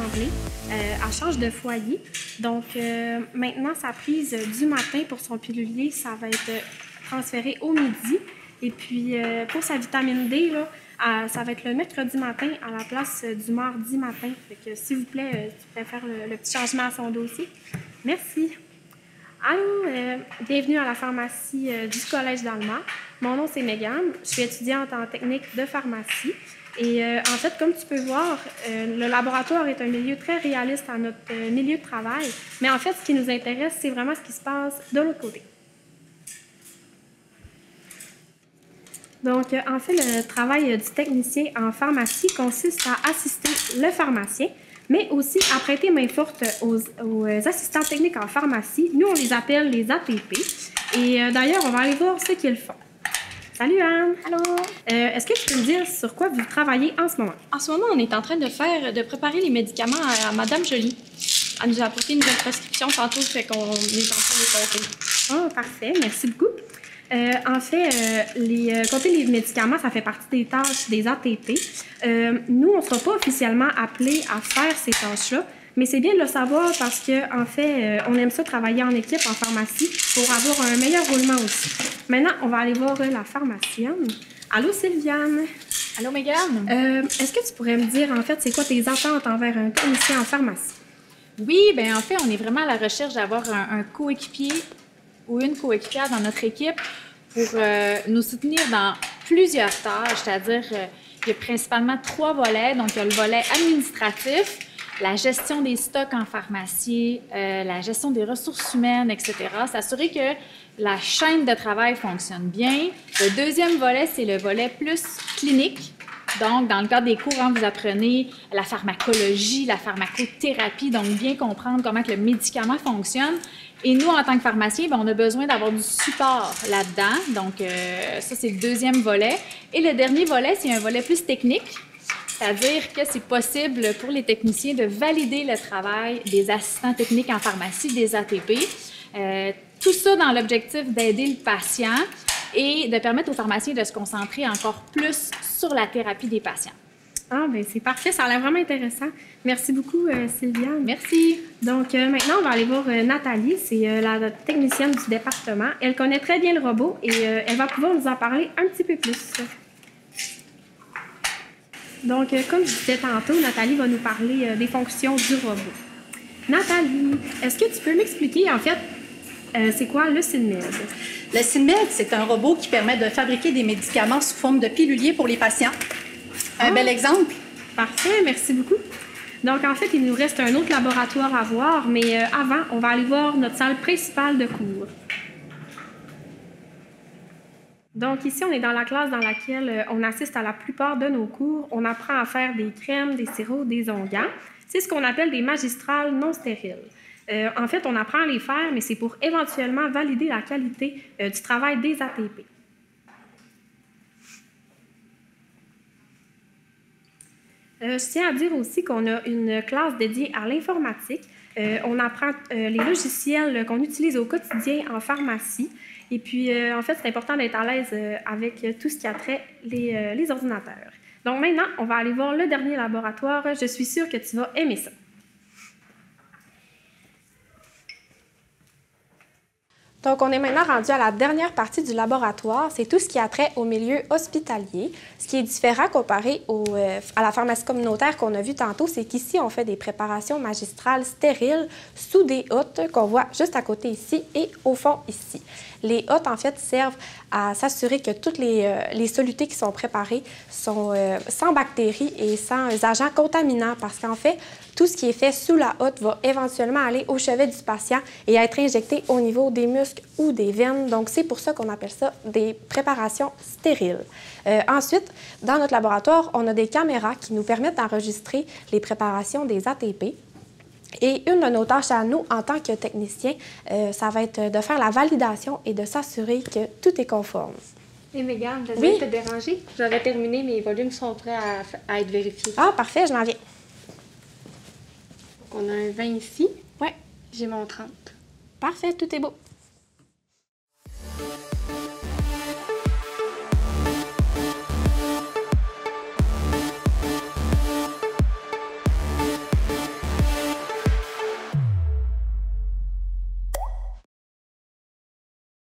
assemblée. Elle change de foyer. Donc, maintenant, sa prise du matin pour son pilulier, ça va être transféré au midi. Et puis, pour sa vitamine D, là, ça va être le mercredi matin à la place du mardi matin. Fait que, s'il vous plaît, tu pourrais faire le petit changement à son dossier. Merci. Allô, bienvenue à la pharmacie du Collège d'Alma. Mon nom, c'est Mégane. Je suis étudiante en technique de pharmacie. Et en fait, comme tu peux voir, le laboratoire est un milieu très réaliste à notre milieu de travail. Mais en fait, ce qui nous intéresse, c'est vraiment ce qui se passe de l'autre côté. Donc, en fait, le travail du technicien en pharmacie consiste à assister le pharmacien, mais aussi à prêter main forte aux assistants techniques en pharmacie. Nous, on les appelle les ATP. Et d'ailleurs, on va aller voir ce qu'ils font. Salut Anne! Allô! Est-ce que tu peux me dire sur quoi vous travaillez en ce moment? En ce moment, on est en train de préparer les médicaments à Madame Jolie. Elle nous a apporté une nouvelle prescription tantôt, fait qu'on est en train de les compter. Ah, parfait, merci beaucoup. En fait, compter les médicaments, ça fait partie des tâches des ATP. Nous, on ne sera pas officiellement appelés à faire ces tâches-là, mais c'est bien de le savoir parce qu'en fait, on aime ça travailler en équipe en pharmacie pour avoir un meilleur roulement aussi. Maintenant, on va aller voir la pharmacienne. Allô, Sylviane? Allô, Mégane? Est-ce que tu pourrais me dire, en fait, c'est quoi tes attentes envers un technicien en pharmacie? Oui, bien en fait, on est vraiment à la recherche d'avoir un coéquipier ou une coéquipière dans notre équipe pour nous soutenir dans plusieurs tâches, c'est-à-dire il y a principalement 3 volets. Donc, il y a le volet administratif, la gestion des stocks en pharmacie, la gestion des ressources humaines, etc. S'assurer que la chaîne de travail fonctionne bien. Le deuxième volet, c'est le volet plus clinique. Donc, dans le cadre des cours, vous apprenez la pharmacologie, la pharmacothérapie, donc bien comprendre comment que le médicament fonctionne. Et nous, en tant que pharmaciens, on a besoin d'avoir du support là-dedans. Donc, ça, c'est le deuxième volet. Et le dernier volet, c'est un volet plus technique, c'est-à-dire que c'est possible pour les techniciens de valider le travail des assistants techniques en pharmacie, des ATP. Tout ça dans l'objectif d'aider le patient et de permettre aux pharmaciens de se concentrer encore plus sur la thérapie des patients. Ah, bien, c'est parfait. Ça a l'air vraiment intéressant. Merci beaucoup, Sylviane. Merci. Donc, maintenant, on va aller voir Nathalie. C'est la technicienne du département. Elle connaît très bien le robot et elle va pouvoir nous en parler un petit peu plus. Donc, comme je disais tantôt, Nathalie va nous parler des fonctions du robot. Nathalie, est-ce que tu peux m'expliquer, en fait, c'est quoi le SynMed? Le SynMed, c'est un robot qui permet de fabriquer des médicaments sous forme de pilulier pour les patients. Un bel exemple. Parfait, merci beaucoup. Donc, en fait, il nous reste un autre laboratoire à voir, mais avant, on va aller voir notre salle principale de cours. Donc, ici, on est dans la classe dans laquelle on assiste à la plupart de nos cours. On apprend à faire des crèmes, des sirops, des onguents. C'est ce qu'on appelle des magistrales non stériles. En fait, on apprend à les faire, mais c'est pour éventuellement valider la qualité du travail des ATP. Je tiens à dire aussi qu'on a une classe dédiée à l'informatique. On apprend les logiciels qu'on utilise au quotidien en pharmacie. Et puis, en fait, c'est important d'être à l'aise avec tout ce qui a trait les ordinateurs. Donc maintenant, on va aller voir le dernier laboratoire. Je suis sûre que tu vas aimer ça. Donc, on est maintenant rendu à la dernière partie du laboratoire. C'est tout ce qui a trait au milieu hospitalier. Ce qui est différent comparé à la pharmacie communautaire qu'on a vu tantôt, c'est qu'ici, on fait des préparations magistrales stériles sous des hottes qu'on voit juste à côté ici et au fond ici. Les hottes, en fait, servent à s'assurer que toutes les solutés qui sont préparées sont sans bactéries et sans agents contaminants parce qu'en fait, tout ce qui est fait sous la hotte va éventuellement aller au chevet du patient et être injecté au niveau des muscles ou des veines. Donc, c'est pour ça qu'on appelle ça des préparations stériles. Ensuite, dans notre laboratoire, on a des caméras qui nous permettent d'enregistrer les préparations des ATP. Et une de nos tâches à nous, en tant que technicien, ça va être de faire la validation et de s'assurer que tout est conforme. Et Mégane, désolée de te déranger. J'avais terminé, mes volumes sont prêts à être vérifiés. Ah, parfait, je m'en viens. On a un 20 ici. Oui. J'ai mon 30. Parfait, tout est beau.